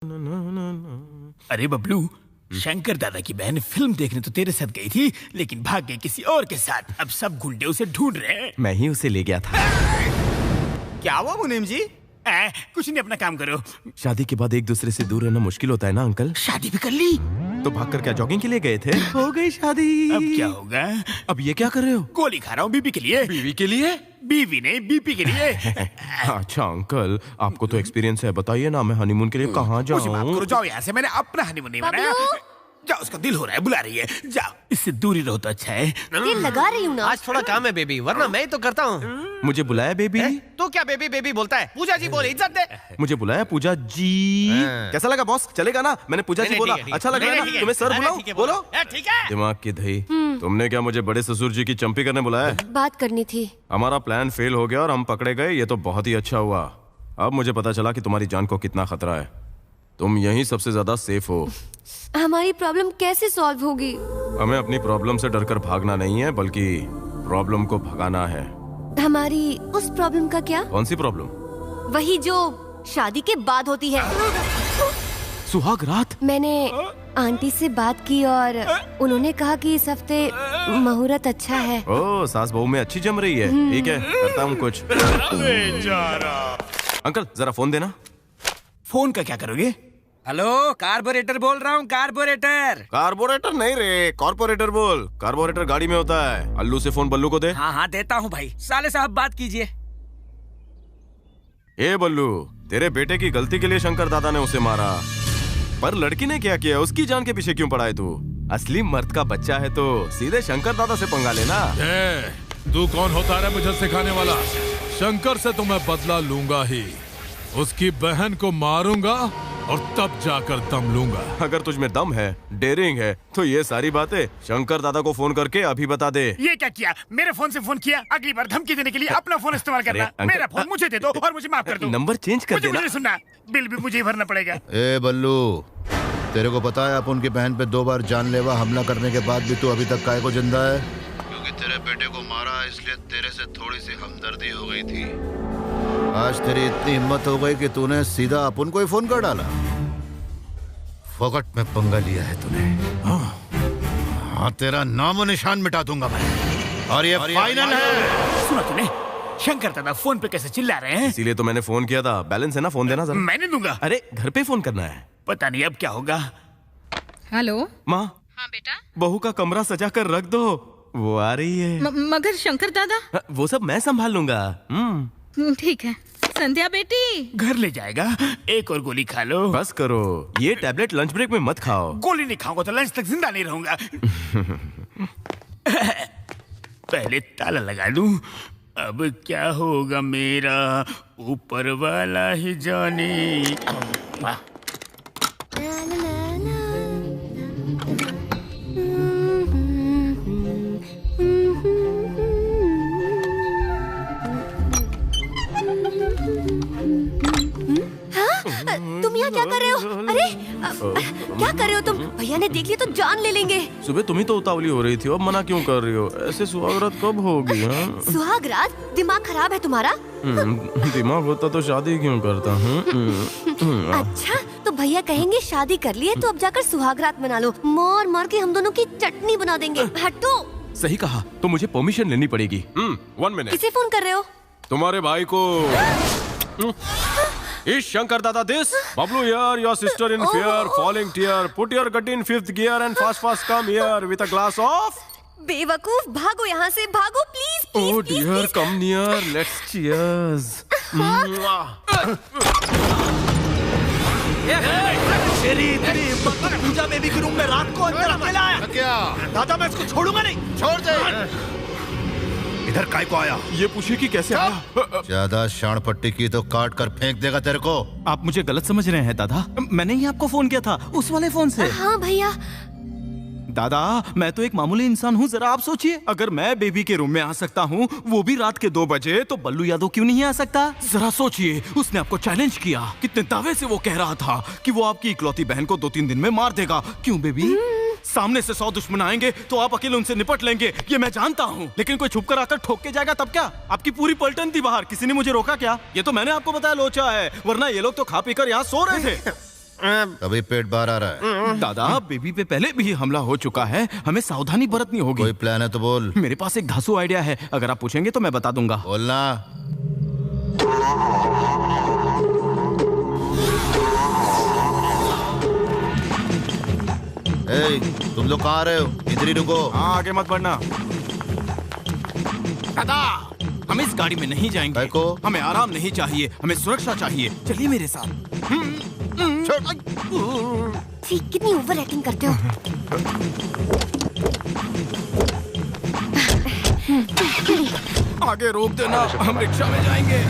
अरे बबलू, शंकर दादा की बहन फिल्म देखने तो तेरे साथ गई थी, लेकिन भाग गई किसी और के साथ। अब सब गुंडे उसे ढूंढ रहे हैं। मैं ही उसे ले गया था। क्या हुआ मुनीम जी? कुछ नहीं, अपना काम करो। शादी के बाद एक दूसरे से दूर रहना मुश्किल होता है ना अंकल? शादी भी कर ली तो भागकर क्या जॉगिंग के लिए गए थे? हो गई शादी। अब क्या होगा? अब ये क्या कर रहे हो? गोली खा रहा हूँ बीबी के लिए। बीवी के लिए? बीवी नहीं, बीपी के लिए। अच्छा अंकल, आपको तो एक्सपीरियंस है, बताइए ना मैं हनीमून के लिए कहाँ मुझे माफ जाऊँ? करो, जाओ यहाँ से। मैंने अपना हनीमून नहीं मनाया। जाओ, उसका दिल हो रहा है, बुला रही है। जाओ, इससे दूरी रहो तो अच्छा है। दिल लगा रही हूँ ना। आज थोड़ा काम है बेबी, वरना मैं ही तो करता हूँ। मुझे बुलाया बेबी? तू क्या बेबी बेबी बोलता है? पूजा जी बोले, इज्जत दे। मुझे बुलाया पूजा जी। कैसा लगा बॉस? चलेगा ना? मैंने पूजा जी बोला, अच्छा लगा ना? तुम्हें सर बुलाऊं? बोलो। ठीक है। दिमाग की दही। तुमने क्या मुझे बड़े ससुर जी की चंपी करने बुलाया? बात करनी थी। हमारा प्लान फेल हो गया और हम पकड़े गए, ये तो बहुत ही अच्छा हुआ। अब मुझे पता चला कि तुम्हारी जान को कितना खतरा है। तुम यहीं सबसे ज्यादा सेफ हो। हमारी प्रॉब्लम कैसे सॉल्व होगी? हमें अपनी प्रॉब्लम से डरकर भागना नहीं है, बल्कि प्रॉब्लम को भगाना है। हमारी उस प्रॉब्लम का क्या? कौन सी प्रॉब्लम? वही जो शादी के बाद होती है। सुहाग रात? मैंने आंटी से बात की और उन्होंने कहा कि इस हफ्ते मुहूर्त अच्छा है। ओह, सास बहू में अच्छी जम रही है। ठीक है, करता हूँ कुछ। अंकल जरा फोन देना। फोन का क्या करोगे? हेलो, कार्बोरेटर बोल रहा हूँ, कार्बोरेटर। कार्बोरेटर नहीं रे, कॉर्पोरेटर बोल। कार्बोरेटर गाड़ी में होता है। अल्लू से फोन बल्लू को दे। हाँ हाँ देता हूँ भाई। साले साहब बात कीजिए। ए बल्लू, तेरे बेटे की गलती के लिए शंकर दादा ने उसे मारा, पर लड़की ने क्या किया? उसकी जान के पीछे क्यों पड़ा है तू? असली मर्द का बच्चा है तो सीधे शंकर दादा से पंगा लेना। तू कौन होता है मुझे सिखाने वाला? शंकर से तो मैं बदला लूंगा ही। उसकी बहन को मारूंगा और तब जाकर दम लूंगा। अगर तुझ में दम है, डेयरिंग है, तो ये सारी बातें शंकर दादा को फोन करके अभी बता दे। ये क्या किया? मेरे फोन से फोन किया? अगली बार धमकी देने के लिए अपना फोन इस्तेमाल करना। मेरा फोन मुझे दे दो और मुझे माफ कर दो। नंबर चेंज कर देना। मुझे सुनना, बिल भी मुझे ही भरना पड़ेगा। ए बल्लू, तेरे को पता है आप उनकी बहन पे 2 बार जानलेवा हमला करने के बाद भी तू अभी तक काहे को जिंदा है? क्योंकि तेरे बेटे को मारा, इसलिए तेरे से थोड़ी सी हमदर्दी हो गई थी। आज तेरी इतनी हिम्मत हो गई कि तूने सीधा अपन को ही फोन कर डाला। फोकट में पंगा लिया है तूने। हाँ, तेरा नामो निशान मिटा दूंगा मैं। और ये फाइनल है। सुना तूने? शंकर दादा फोन पे कैसे चिल्ला रहे हैं? इसीलिए तो मैंने फोन किया था। बैलेंस है ना? फोन देना जरा। मैं नहीं दूंगा। अरे घर पे फोन करना है। पता नहीं अब क्या होगा। हेलो माँ। हाँ बेटा। बहू का कमरा सजा कर रख दो, वो आ रही है। मगर शंकर दादा? वो सब मैं संभाल लूंगा। ठीक है। संध्या बेटी घर ले जाएगा। एक और गोली खा लो। बस करो, ये टैबलेट लंच ब्रेक में मत खाओ। गोली नहीं खाऊंगा तो लंच तक जिंदा नहीं रहूंगा। पहले ताला लगा लूं। अब क्या होगा मेरा, ऊपर वाला ही जाने। तुम यहाँ क्या कर रहे हो? अरे क्या कर रहे हो तुम? भैया ने देख लिया तो जान ले लेंगे। सुबह तुम ही तो उतावली हो रही थी, अब मना क्यों कर रही हो? ऐसे सुहागरात कब होगी? सुहागरात? दिमाग खराब है तुम्हारा? दिमाग होता तो शादी क्यों करता हूँ? अच्छा, तो भैया कहेंगे शादी कर लिए तो अब जाकर सुहागरात मना लो। मार मार के हम दोनों की चटनी बना देंगे। हटो। सही कहा, तो मुझे परमिशन लेनी पड़ेगी। 1 मिनट। किसे फोन कर रहे हो? तुम्हारे भाई को। Is Shankar Dada this? Bablu here, your sister in fear, falling tear. Put your gut in 5th gear and fast come here with a glass of. बेवकूफ, भागो यहाँ से, भागो please please. Oh dear, come near, let's cheers. तेरी पूजा baby के room में रात को अंदर अकेला आया क्या? दादा मैं इसको छोड़ूंगा नहीं। छोड़ दे। इधर काय को आया? ये पूछिए कि कैसे आया? ज्यादा शान पट्टी की तो काट कर फेंक देगा तेरे को। आप मुझे गलत समझ रहे हैं दादा। मैंने ही आपको फोन किया था, उस वाले फोन से। हाँ भैया। दादा मैं तो एक मामूली इंसान हूँ, जरा आप सोचिए, अगर मैं बेबी के रूम में आ सकता हूँ, वो भी रात के 2 बजे, तो बल्लू यादव क्यों नहीं आ सकता? जरा सोचिए, उसने आपको चैलेंज किया, कितने दावे से वो कह रहा था कि वो आपकी इकलौती बहन को 2-3 दिन में मार देगा। क्यों बेबी? सामने से 100 दुश्मन आएंगे तो आप अकेले उनसे निपट लेंगे, ये मैं जानता हूँ, लेकिन कोई छुप कर आकर ठोक के जाएगा तब क्या? आपकी पूरी पलटन थी बाहर, किसी ने मुझे रोका क्या? ये तो मैंने आपको बताया लोचा है, वरना ये लोग तो खा पी कर यहाँ सो रहे थे। अभी पेट बाहर आ रहा है। दादा, बेबी पे पहले भी हमला हो चुका है, हमें सावधानी बरतनी होगी। कोई प्लान है तो बोल। मेरे पास एक धांसू आइडिया है, अगर आप पूछेंगे तो मैं बता दूंगा। बोलना। तुम लोग कहाँ आ रहे हो? इधर ही रुको। हाँ, आगे मत बढ़ना। दादा, हम इस गाड़ी में नहीं जाएंगे। को? हमें आराम नहीं चाहिए, हमें सुरक्षा चाहिए। चलिए मेरे साथ। कितनी ओवर एक्टिंग करते हो। आगे रोक देना, हम रिक्शा में जाएंगे।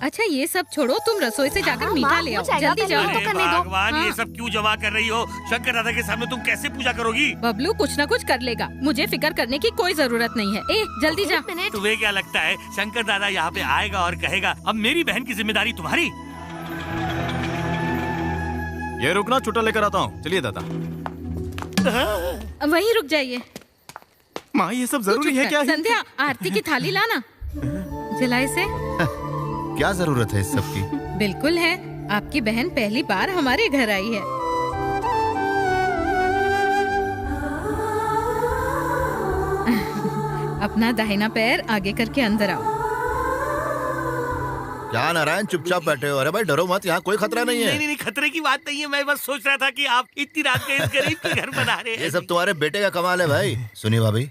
अच्छा ये सब छोड़ो, तुम रसोई से जाकर मीठा ले आओ। जल्दी जाओ। तो करने दो। भगवान, ये सब क्यों जमा कर रही हो? शंकर दादा के सामने तुम कैसे पूजा करोगी? बबलू कुछ न कुछ कर लेगा, मुझे फिक्र करने की कोई जरूरत नहीं है। ए जल्दी जा। तुम्हें क्या लगता है शंकर दादा यहाँ पे आएगा और कहेगा अब मेरी बहन की जिम्मेदारी तुम्हारी? ये रुकना, छुट्टा लेकर आता हूँ। चलिए दादा। वहीं रुक जाइए। माँ, ये सब जरूरी है क्या? संध्या, आरती की थाली लाना। जलाए से। क्या जरूरत है इस सब की? बिल्कुल है, आपकी बहन पहली बार हमारे घर आई है। अपना दाहिना पैर आगे करके अंदर आओ। क्या नारायण, चुपचाप बैठे हो? अरे भाई डरो मत, यहाँ कोई खतरा नहीं है। नहीं, खतरे की बात नहीं है। मैं बस सोच रहा था कि आप इतनी रात के इस गरीब के घर बना रहे हैं। ये सब तुम्हारे बेटे का कमाल है भाई। सुनिए भाभी,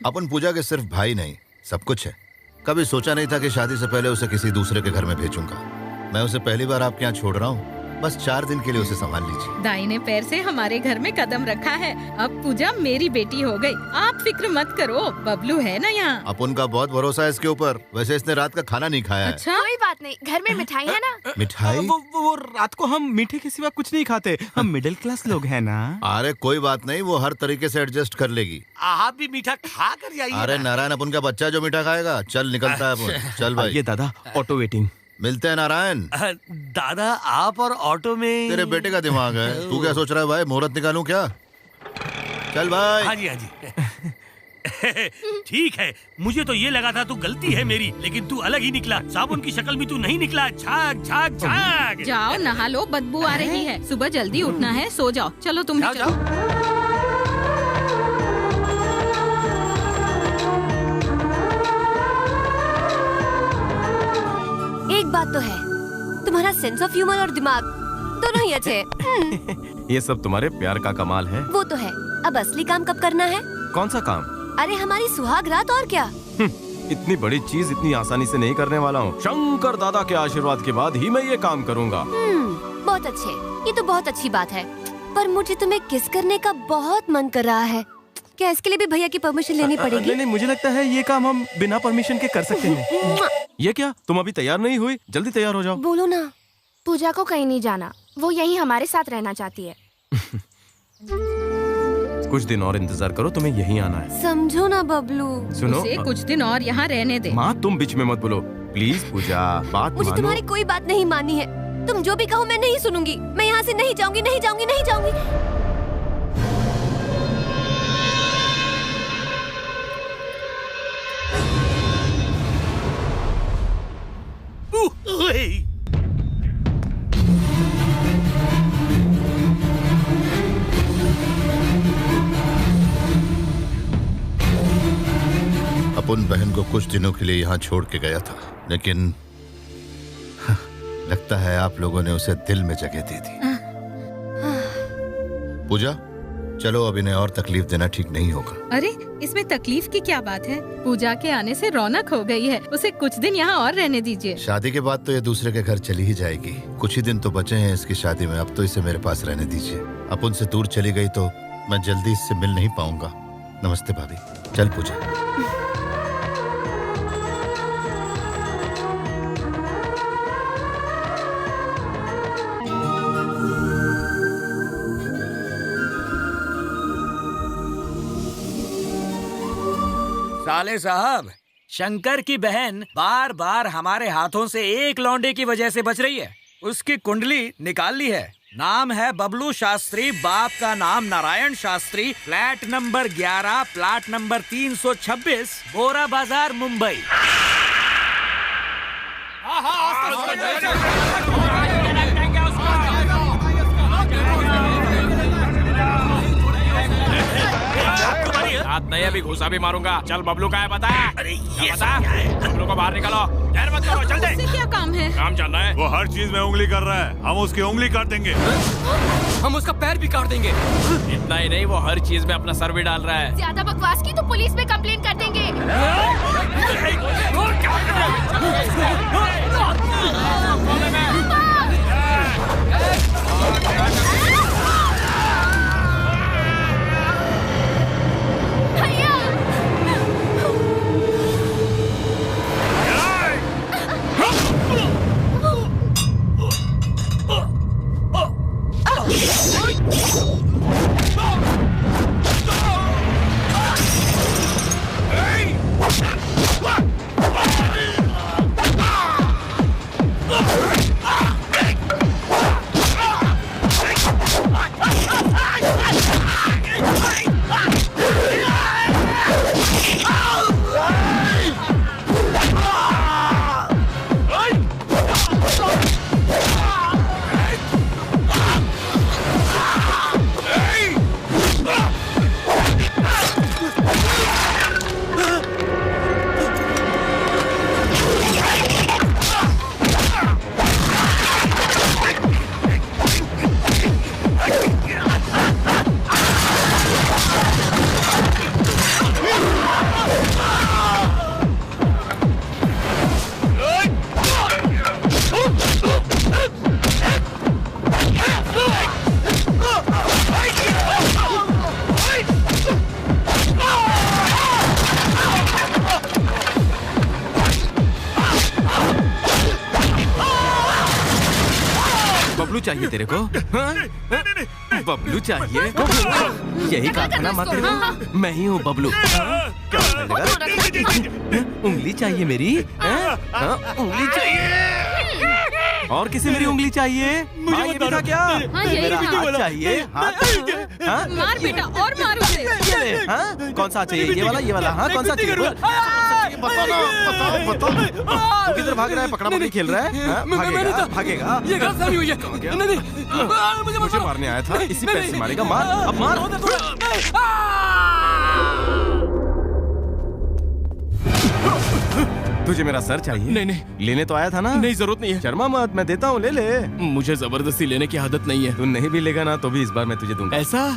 अपन पूजा के सिर्फ भाई नहीं, सब कुछ है। कभी सोचा नहीं था कि शादी से पहले उसे किसी दूसरे के घर में भेजूंगा। मैं उसे पहली बार आपके यहाँ छोड़ रहा हूँ, बस 4 दिन के लिए उसे संभाल लीजिए। दाहिने पैर से हमारे घर में कदम रखा है, अब पूजा मेरी बेटी हो गई। आप फिक्र मत करो, बबलू है ना यहाँ। अपन का बहुत भरोसा है इसके ऊपर। वैसे इसने रात का खाना नहीं खाया है। अच्छा, कोई बात नहीं, घर में मिठाई है ना। मिठाई? वो रात को हम मीठे के सिवा कुछ नहीं खाते, हम मिडिल क्लास लोग हैं ना। अरे कोई बात नहीं, वो हर तरीके से एडजस्ट कर लेगी। आप भी मीठा खा कर जाइए। अरे नारायण, अपन का बच्चा जो मीठा खाएगा। चल निकलता है अपन। चल भाई। ये दादा, ऑटो वेटिंग। मिलते हैं नारायण। दादा, आप और ऑटो में। तेरे बेटे का दिमाग है, तू क्या सोच रहा है भाई? मुहूर्त निकालूं क्या? चल भाई। हाँ जी, हाँ जी। ठीक है, मुझे तो ये लगा था तू गलती है मेरी, लेकिन तू अलग ही निकला। साबुन की शक्ल में तू नहीं निकला। झाग झाग झाग। जाओ नहा लो, बदबू आ रही है। सुबह जल्दी उठना है, सो जाओ। चलो तुम भी चलो। एक बात तो है, तुम्हारा सेंस ऑफ ह्यूमर और दिमाग दोनों ही अच्छे हैं। ये सब तुम्हारे प्यार का कमाल है। वो तो है, अब असली काम कब करना है? कौन सा काम? अरे हमारी सुहाग रात, और क्या। इतनी बड़ी चीज इतनी आसानी से नहीं करने वाला हूँ। शंकर दादा के आशीर्वाद के बाद ही मैं ये काम करूँगा। बहुत अच्छे, ये तो बहुत अच्छी बात है। पर मुझे तुम्हें किस करने का बहुत मन कर रहा है। क्या इसके लिए भी भैया की परमिशन लेनी पड़ेगी? नहीं, मुझे लगता है ये काम हम बिना परमिशन के कर सकते हैं। ये क्या, तुम अभी तैयार नहीं हुई? जल्दी तैयार हो जाओ। बोलो ना। पूजा को कहीं नहीं जाना, वो यहीं हमारे साथ रहना चाहती है। कुछ दिन और इंतजार करो, तुम्हें यहीं आना है। समझो ना बबलू। सुनो, उसे कुछ दिन और यहाँ रहने दे। माँ तुम बीच में मत बोलो प्लीज। पूजा, बात मुझे मानो। तुम्हारी कोई बात नहीं माननी है। तुम जो भी कहो मैं नहीं सुनूंगी। मैं यहाँ से नहीं जाऊंगी, नहीं जाऊंगी, नहीं जाऊंगी। अपन बहन को कुछ दिनों के लिए यहाँ छोड़ के गया था, लेकिन लगता है आप लोगों ने उसे दिल में जगह दे दी। पूजा, चलो अब इन्हें और तकलीफ देना ठीक नहीं होगा। अरे इसमें तकलीफ की क्या बात है? पूजा के आने से रौनक हो गई है, उसे कुछ दिन यहाँ और रहने दीजिए। शादी के बाद तो ये दूसरे के घर चली ही जाएगी। कुछ ही दिन तो बचे हैं इसकी शादी में, अब तो इसे मेरे पास रहने दीजिए। अब उनसे दूर चली गई तो मैं जल्दी इससे मिल नहीं पाऊंगा। नमस्ते भाभी। चल पूजा। साले साहब, शंकर की बहन बार बार हमारे हाथों से एक लौंडे की वजह से बच रही है। उसकी कुंडली निकाल ली है, नाम है बबलू शास्त्री, बाप का नाम Narayan Shastri, flat number 11, plot number 326, बोरा बाजार, मुंबई। नहीं अभी घुसा भी मारूंगा। चल बबलू का है बता। अरे ये बता, बबलू को बाहर निकालो। देर मत करो, चल दे। उससे क्या काम है? काम जानना है? वो हर चीज में उंगली कर रहा है, हम उसकी उंगली काट देंगे। हम उसका पैर भी काट देंगे। इतना ही नहीं, वो हर चीज में अपना सर भी डाल रहा है। ज्यादा बकवास की तो पुलिस में कंप्लेंट कर देंगे। बबलू चाहिए तेरे को? बबलू चाहिए? यही कहा था ना माँ तेरे को? मैं ही हूँ बबलू। उंगली चाहिए मेरी? उंगली चाहिए? और किसी मेरी उंगली चाहिए? मुझे ये बता क्या? मेरा हाथ चाहिए? मार बेटा और मार उसे। कौन सा चाहिए? ये वाला, ये वाला? हाँ कौन सा चाहिए? बताओ ना, बताओ बताओ। तू किधर भाग रहा है? पकड़ा पकड़ी खेल रहा है? भागेगा भागेगा। ये गलतफहमी हुई है। मुझे मारने आया था, इसी पैर से मारेगा। मार, अब मार। तुझे मेरा सर चाहिए? नहीं नहीं, लेने तो आया था ना? नहीं जरूरत नहीं है। शर्मा मत, मैं देता हूँ, ले ले। मुझे जबरदस्ती लेने की आदत नहीं है। तू नहीं भी लेगा ना तो भी इस बार मैं तुझे दूंगा। ऐसा?